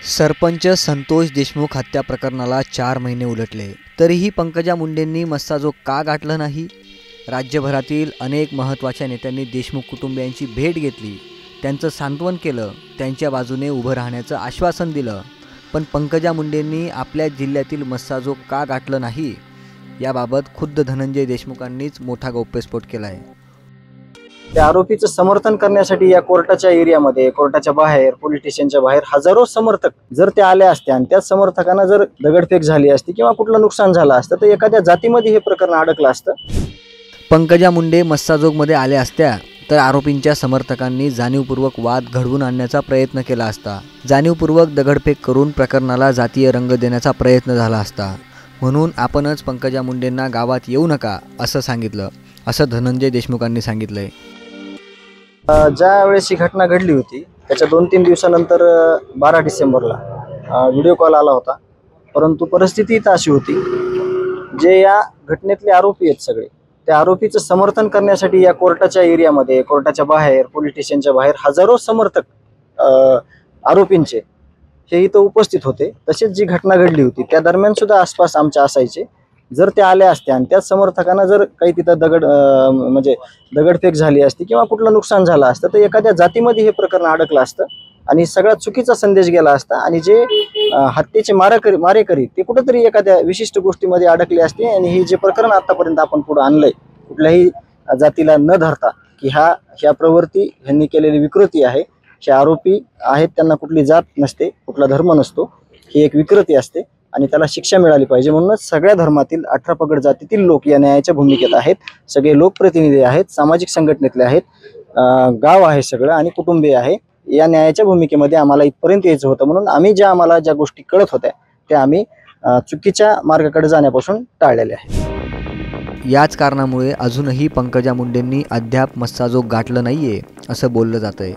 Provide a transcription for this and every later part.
सरपंच संतोष देशमुख हत्या प्रकरणाला 4 महिने उलटले तरीही पंकजा मुंडेंनी मस्साजोग का गाठलं नाही। राज्यभरातील अनेक महत्त्वाच्या नेत्यांनी देशमुख कुटुंबियांची भेट घेतली, त्यांचं सांत्वन केलं, त्यांच्या बाजूने उभं राहण्याचं आश्वासन दिलं, पण पंकजा मुंडेंनी आपल्या जिल्ह्यातील मस्साजोग का गाठलं नाही याबाबत खुद्द धनंजय देशमुखांनीच मोठा गौप्यस्फोट केला आहे। त्या आरोपीचं समर्थन करण्यासाठी या कोर्टाच्या एरियामध्ये, कोर्टाच्या बाहेर, पोलीस स्टेशनच्या बाहेर हजारो समर्थक जर ते आले असते आणि त्या समर्थकांना जर दगडफेक झाली असती किंवा कुठलं नुकसान झालं असतं तर एखाद्या जातीमध्ये हे प्रकरण अडकलं असतं। पंकजा मुंडे मस्साजोगमध्ये आल्या असत्या तर आरोपींच्या समर्थकांनी जाणीवपूर्वक वाद घडवून आणण्याचा प्रयत्न केला असता, जाणीवपूर्वक दगडफेक करून प्रकरणाला जातीय रंग देण्याचा प्रयत्न झाला असता। म्हणून आपणच पंकजा मुंडेंना गावात येऊ नका असं सांगितलं, असं धनंजय देशमुखांनी सांगितलंय। ज्या वेळेस ही घटना घडली होती त्याच्या 2-3 दिवसानंतर 12 डिसेंबरला व्हिडिओ कॉल आला होता, परंतु परिस्थिती इथं अशी होती, जे या घटनेतले आरोपी आहेत सगळे, त्या आरोपीचं समर्थन करण्यासाठी या कोर्टाच्या एरियामध्ये, कोर्टाच्या बाहेर, पोलीस स्टेशनच्या बाहेर हजारो समर्थक आरोपींचे हे इथं उपस्थित होते। तसेच जी घटना घडली होती त्या दरम्यान सुद्धा आसपास आमच्या असायचे। जर ते आले असते आणि त्याच समर्थकांना जर काही तिथं दगडफेक झाली असती किंवा कुठलं नुकसान झालं असतं तर एखाद्या जातीमध्ये हे प्रकरण अडकलं असतं आणि सगळ्यात चुकीचा संदेश गेला असता आणि जे हत्येचे मारेकरी ते कुठेतरी एखाद्या विशिष्ट गोष्टीमध्ये अडकले असते आणि हे जे प्रकरण आतापर्यंत आपण पुढे आणलंय कुठल्याही जातीला न धरता की ह्या प्रवृत्ती ह्यांनी केलेली विकृती आहे, हे आरोपी आहेत त्यांना कुठली जात नसते, कुठला धर्म नसतो, ही एक विकृती असते आणि त्याला शिक्षा मिळाली पाहिजे। म्हणूनच सगळ्या धर्मातील 18 पगड जातीतील लोक या न्यायाच्या भूमिकेत आहेत, सगळे लोकप्रतिनिधी आहेत, सामाजिक संघटनेतले आहेत, गाव आहे सगळं आणि कुटुंबीय आहे। या न्यायाच्या भूमिकेमध्ये आम्हाला इथपर्यंत यायचं होतं, म्हणून आम्हाला ज्या गोष्टी कळत होत्या त्या आम्ही चुकीच्या मार्गाकडे जाण्यापासून टाळलेल्या आहेत। याच कारणामुळे अजूनही पंकजा मुंडेंनी अद्याप मस्साजोग गाठलं नाहीये असं बोललं जातंय।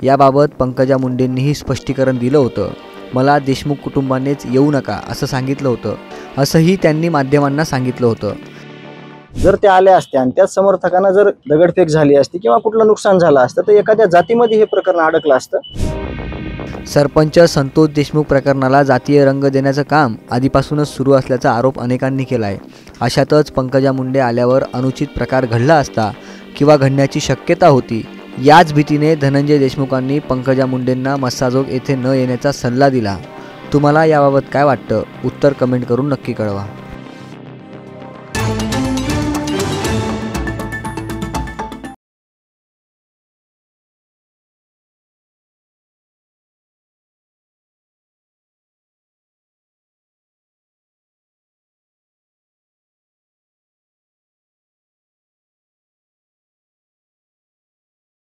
याबाबत पंकजा मुंडेंनीही स्पष्टीकरण दिलं होतं, मला देशमुख कुटुंबानेच येऊ नका असं सांगितलं होतं, असंही त्यांनी माध्यमांना सांगितलं होतं। जर ते आले असते आणि त्याच समर्थकांना जर दगडफेक झाली असती किंवा कुठलं नुकसान झालं असतं तर एखाद्या जातीमध्ये हे प्रकरण अडकलं असतं। सरपंच संतोष देशमुख प्रकरणाला जातीय रंग देण्याचं काम आधीपासूनच सुरू असल्याचा आरोप अनेकांनी केला आहे। अशातच पंकजा मुंडे आल्यावर अनुचित प्रकार घडला असता किंवा घडण्याची शक्यता होती, याच भीतीने धनंजय देशमुखांनी पंकजा मुंडेंना मस्साजोग येथे न येण्याचा सल्ला दिला। तुम्हाला याबाबत काय वाटतं? उत्तर कमेंट करून नक्की कळवा।